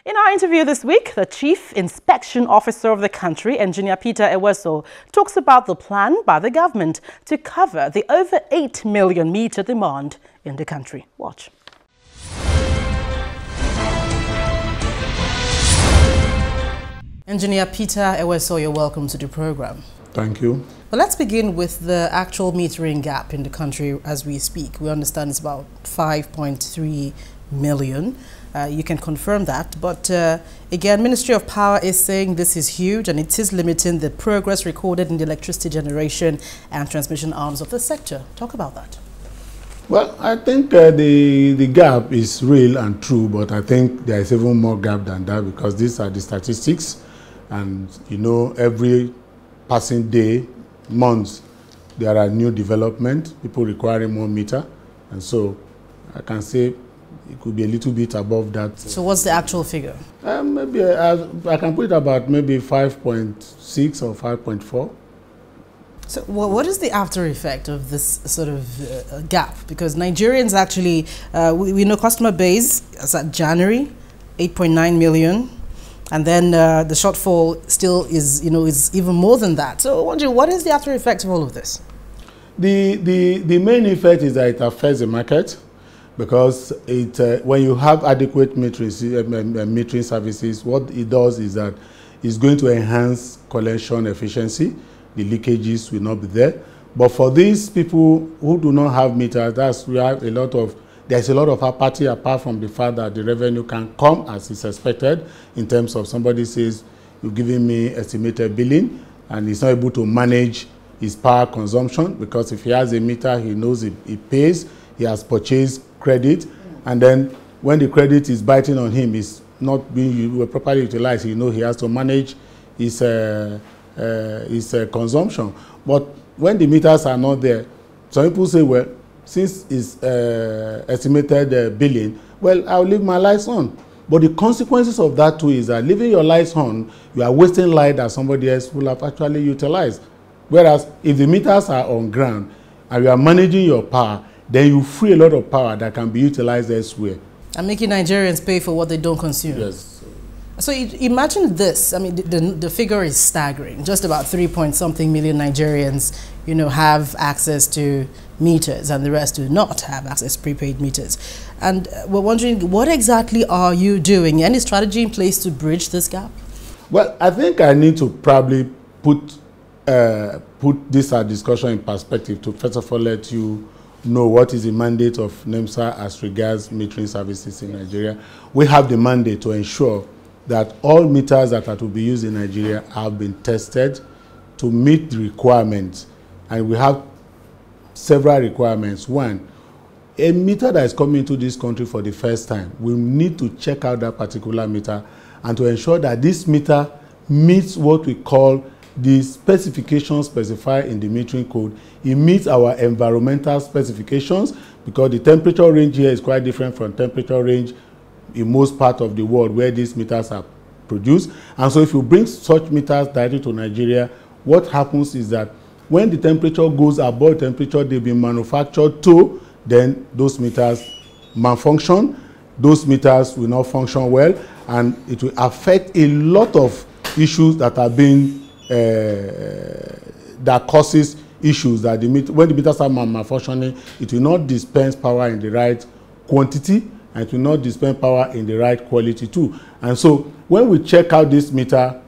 In our interview this week, the Chief Inspection Officer of the country, Engineer Peter Eweso, talks about the plan by the government to cover the over 8 million meter demand in the country. Watch. Engineer Peter Eweso, you're welcome to the program. Thank you. Well, let's begin with the actual metering gap in the country as we speak. We understand it's about 5.3 million. You can confirm that. But again, Ministry of Power is saying this is huge and it is limiting the progress recorded in the electricity generation and transmission arms of the sector. Talk about that. Well, I think the gap is real and true, but I think there is even more gap than that because these are the statistics. And, you know, every passing day, months, there are new development, people requiring more meter. And so I can say it could be a little bit above that. So what's the actual figure? Maybe I can put it about maybe 5.6 or 5.4. So what is the after effect of this sort of gap? Because Nigerians actually, we know customer base as at January, 8.9 million. And then the shortfall still is, is even more than that. So I wonder, what is the after effect of all of this? The main effect is that it affects the market because when you have adequate metering services, what it does is that it's going to enhance collection efficiency. The leakages will not be there. But for these people who do not have meters, there's a lot of apathy apart from the fact that the revenue can come as is expected in terms of somebody says, you've given me estimated billing, and he's not able to manage his power consumption because if he has a meter, he knows he pays, he has purchased credit, and then when the credit is biting on him, it's not being properly utilized, he has to manage his consumption. But when the meters are not there, some people say, well, since it's estimated billing, well, I'll leave my lights on. But the consequences of that too is that leaving your lights on, you are wasting light that somebody else will have actually utilized. Whereas if the meters are on ground and you are managing your power, then you free a lot of power that can be utilized elsewhere. And making Nigerians pay for what they don't consume. Yes. So imagine this. I mean, the figure is staggering. Just about 3-point-something million Nigerians, have access to meters, and the rest do not have access to prepaid meters. And we're wondering, what exactly are you doing? Any strategy in place to bridge this gap? Well, I think I need to probably put this discussion in perspective to first of all let you know what is the mandate of NEMSA as regards metering services in Nigeria. We have the mandate to ensure that all meters that are to be used in Nigeria have been tested to meet the requirements. And we have several requirements. One, a meter that is coming into this country for the first time, we need to check out that particular meter and to ensure that this meter meets what we call the specifications specified in the metering code. It meets our environmental specifications because the temperature range here is quite different from temperature range in most parts of the world where these meters are produced. And so if you bring such meters directly to Nigeria, what happens is that when the temperature goes above temperature they've been manufactured to, then those meters malfunction, those meters will not function well, and it will affect a lot of issues that are being, that causes issues that when the meters are malfunctioning, it will not dispense power in the right quantity, and it will not dispense power in the right quality too. And so when we check out this meter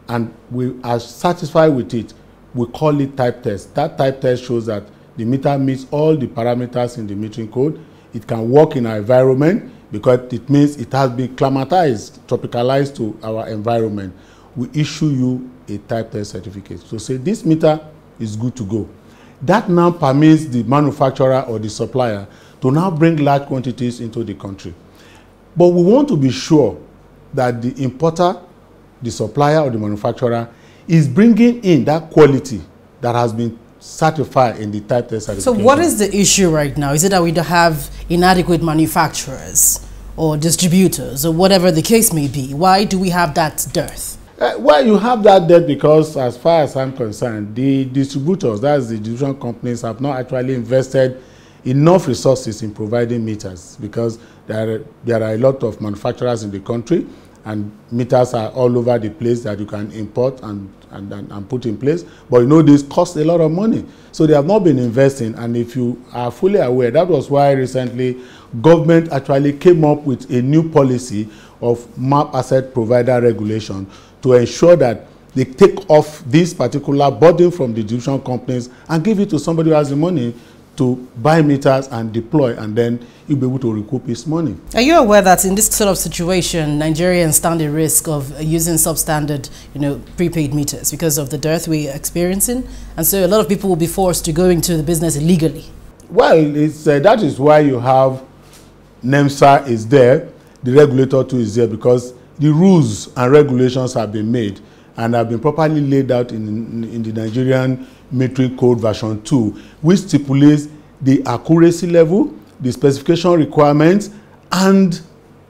and we are satisfied with it, we call it type test. That type test shows that the meter meets all the parameters in the metering code. It can work in our environment because it means it has been climatized, tropicalized to our environment. We issue you a type test certificate. So say this meter is good to go. That now permits the manufacturer or the supplier to now bring large quantities into the country. But we want to be sure that the importer, the supplier or the manufacturer is bringing in that quality that has been certified in the type test certification. So what is the issue right now? Is it that we don't have inadequate manufacturers or distributors or whatever the case may be? Why do we have that dearth? Well, you have that debt because, as far as I'm concerned, the distributors, that's the distribution companies, have not actually invested enough resources in providing meters because There are a lot of manufacturers in the country, and meters are all over the place that you can import and put in place. But you know, this costs a lot of money. So they have not been investing. And if you are fully aware, that was why recently government actually came up with a new policy of map asset provider regulation to ensure that they take off this particular burden from the distribution companies and give it to somebody who has the money to buy meters and deploy, and then you'll be able to recoup his money. Are you aware that in this sort of situation, Nigerians stand a risk of using substandard, prepaid meters because of the dearth we're experiencing? And so a lot of people will be forced to go into the business illegally. Well, that is why you have NEMSA is there, the regulator too is there, because the rules and regulations have been made and have been properly laid out in the Nigerian Metering Code version 2, which stipulates the accuracy level, the specification requirements, and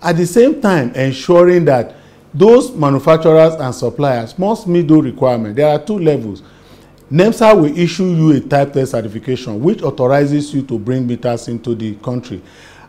at the same time ensuring that those manufacturers and suppliers must meet those requirements. There are two levels. NEMSA will issue you a type test certification which authorizes you to bring meters into the country,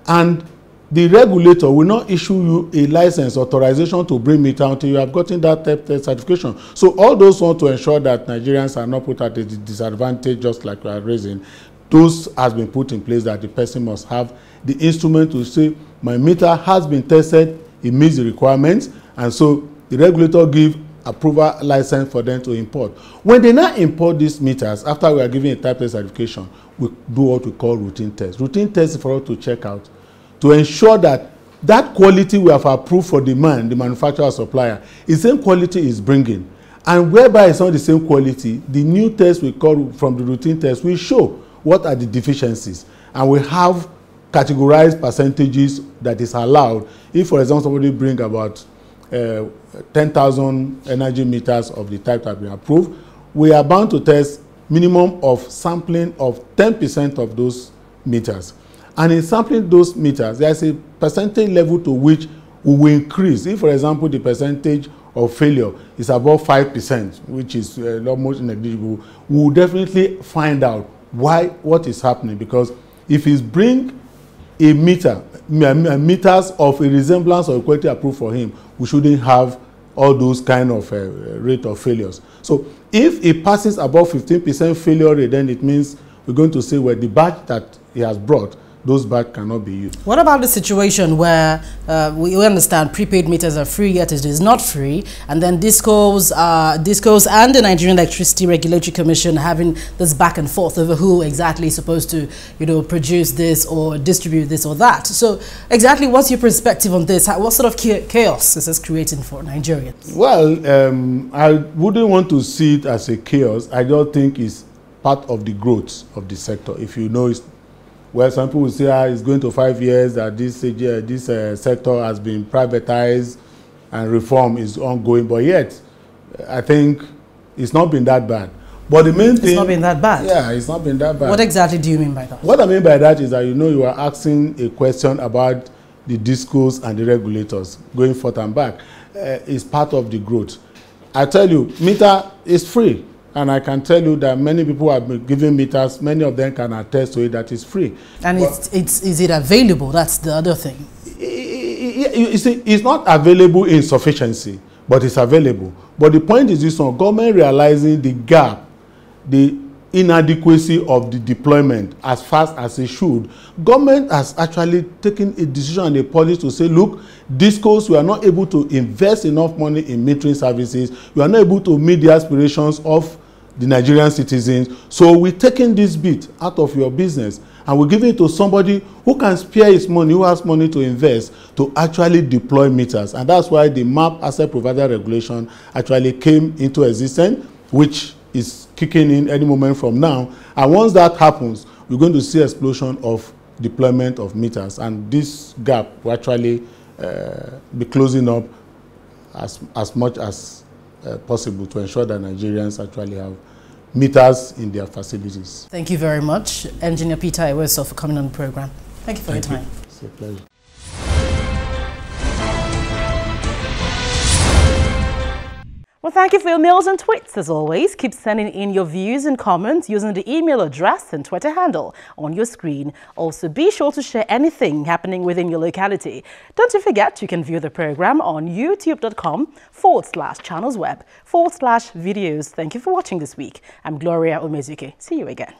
and the regulator will not issue you a license authorization to bring meter until you have gotten that type test certification. So all those want to ensure that Nigerians are not put at a disadvantage, just like we are raising. Those has been put in place that the person must have the instrument to say, my meter has been tested, it meets the requirements, and so the regulator give approval license for them to import. When they now import these meters, after we are giving a type test certification, we do what we call routine test. Routine test is for us to check out, to ensure that that quality we have approved for demand, the manufacturer or supplier, the same quality is bringing. And whereby it's not the same quality, the new test we call from the routine test will show what are the deficiencies. And we have categorized percentages that is allowed. If, for example, somebody bring about 10,000 energy meters of the type that have been approved, we are bound to test minimum of sampling of 10% of those meters. And in sampling those meters, there is a percentage level to which we will increase. If, for example, the percentage of failure is above 5%, which is almost negligible, we will definitely find out what is happening. Because if it's bring a meter, meters of a resemblance or equality approved for him, we shouldn't have all those kind of rate of failures. So if it passes above 15% failure rate, then it means we're going to say, well, the batch that he has brought, those batch cannot be used. What about the situation where we understand prepaid meters are free, yet it is not free, and then DISCOs and the Nigerian Electricity Regulatory Commission having this back and forth over who exactly is supposed to, produce this or distribute this or that? So exactly what's your perspective on this? What sort of chaos is this creating for Nigerians? Well, I wouldn't want to see it as a chaos. I don't think it's part of the growth of the sector. If you know, well, some people will say it's going to 5 years that this sector has been privatized and reform is ongoing, but yet I think it's not been that bad. But the main thing... It's not been that bad? Yeah, it's not been that bad. What exactly do you mean by that? What I mean by that is that, you are asking a question about the DISCOs and the regulators going forth and back. It's part of the growth. I tell you, meter is free. And I can tell you that many people have been given meters, many of them can attest to it that it's free. And is it available? That's the other thing. You see, it's not available in sufficiency, but it's available. But the point is this one, government realizing the gap, the inadequacy of the deployment as fast as it should, government has actually taken a decision and a policy to say, look, DISCOs, we are not able to invest enough money in metering services, we are not able to meet the aspirations of the Nigerian citizens, so we're taking this bit out of your business and we're giving it to somebody who can spare his money, who has money to invest, to actually deploy meters. And that's why the MAP Asset Provider Regulation actually came into existence, which is kicking in any moment from now. And once that happens, we're going to see explosion of deployment of meters, and this gap will actually be closing up as much as possible to ensure that Nigerians actually have meters in their facilities. Thank you very much, Engineer Peter Eweso, for coming on the program. Thank you for your time. It's a pleasure. Well, thank you for your mails and tweets. As always, keep sending in your views and comments using the email address and Twitter handle on your screen. Also, be sure to share anything happening within your locality. Don't you forget you can view the program on youtube.com/channelsweb/videos. Thank you for watching this week. I'm Gloria Omezuke. See you again.